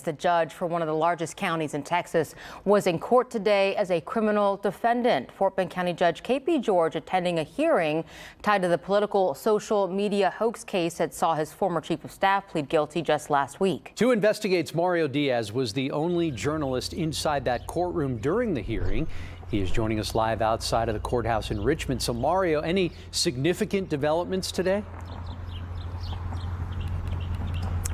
The judge for one of the largest counties in Texas was in court today as a criminal defendant. Fort Bend County Judge KP George attending a hearing tied to the political social media hoax case that saw his former chief of staff plead guilty just last week. 2 investigates Mario Diaz was the only journalist inside that courtroom during the hearing. He is joining us live outside of the courthouse in Richmond. So Mario, any significant developments today?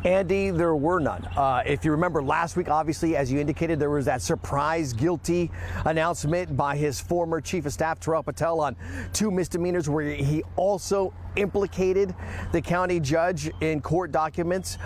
Andy, there were none. If you remember last week, obviously, as you indicated, there was that surprise guilty announcement by his former chief of staff, Terrell Patel, on 2 misdemeanors where he also implicated the county judge in court documents,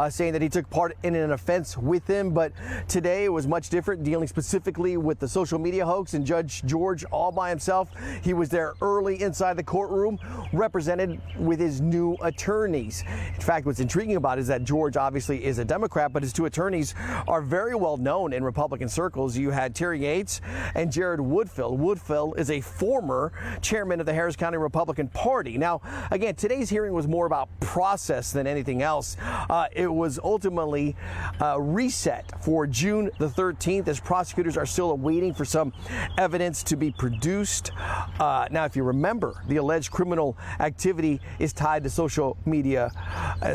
saying that he took part in an offense with him. But today it was much different, dealing specifically with the social media hoax, and Judge George all by himself. He was there early inside the courtroom, represented with his new attorneys. In fact, what's intriguing about it is that George obviously is a Democrat, but his 2 attorneys are very well known in Republican circles. You had Terry Yates and Jared Woodfill. Woodfill is a former chairman of the Harris County Republican Party. Now, again, today's hearing was more about process than anything else. It was ultimately reset for June the 13th, as prosecutors are still awaiting for some evidence to be produced. Now, if you remember, the alleged criminal activity is tied to social media,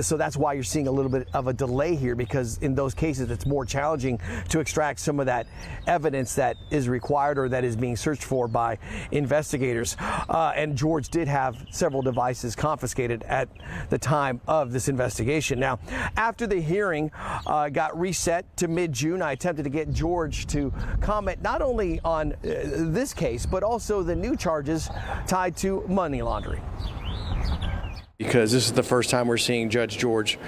so that's why you're seeing a little bit of a delay here, because in those cases it's more challenging to extract some of that evidence that is required or that is being searched for by investigators. And George did have several devices confiscated at the time of this investigation. Now, after the hearing got reset to mid-June, I attempted to get George to comment not only on this case, but also the new charges tied to money laundering. Because this is the first time we're seeing Judge George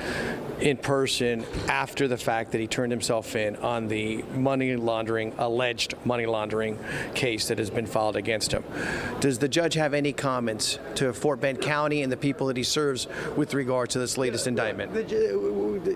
in person after the fact that he turned himself in on the alleged money laundering case that has been filed against him. Does the judge have any comments to Fort Bend County and the people that he serves with regard to this latest indictment?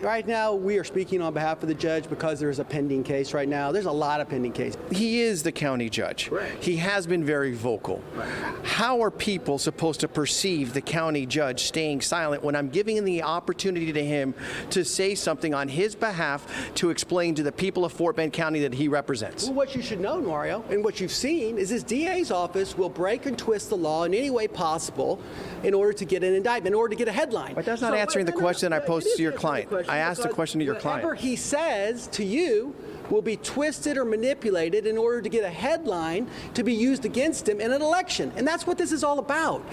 Right now, we are speaking on behalf of the judge because there's a pending case right now. There's a lot of pending cases. He is the county judge. Right. He has been very vocal. Right. How are people supposed to perceive the county judge staying silent when I'm giving the opportunity to him to say something on his behalf to explain to the people of Fort Bend County that he represents? Well, what you should know, Mario, and what you've seen is this DA's office will break and twist the law in any way possible in order to get an indictment, in order to get a headline. But that's not answering the question I posed to your client. I asked a question to your client. Whatever he says to you will be twisted or manipulated in order to get a headline to be used against him in an election. And that's what this is all about.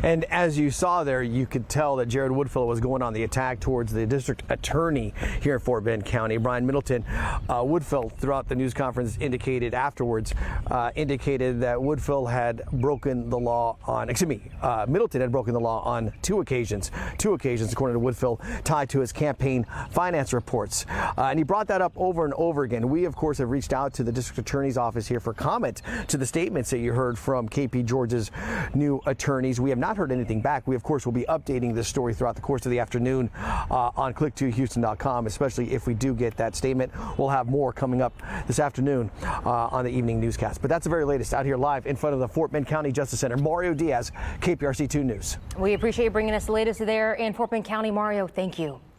And as you saw there, you could tell that Jared Woodfill was going on the attack towards the district attorney here in Fort Bend County, Brian Middleton. Woodfill, throughout the news conference, indicated that Woodfill had broken the law on, Middleton had broken the law on 2 occasions, according to Woodfill, tied to his campaign finance reports. And he brought that up over and over again. We, of course, have reached out to the district attorney's office here for comment to the statements that you heard from KP George's new attorneys. We have not heard anything back. We, of course, will be updating this story throughout the course of the afternoon on click2houston.com, especially if we do get that statement. We'll have more coming up this afternoon on the evening newscast. But that's the very latest out here live in front of the Fort Bend County Justice Center. Mario Diaz, KPRC 2 News. We appreciate you bringing us the latest there in Fort Bend County. Mario, thank you.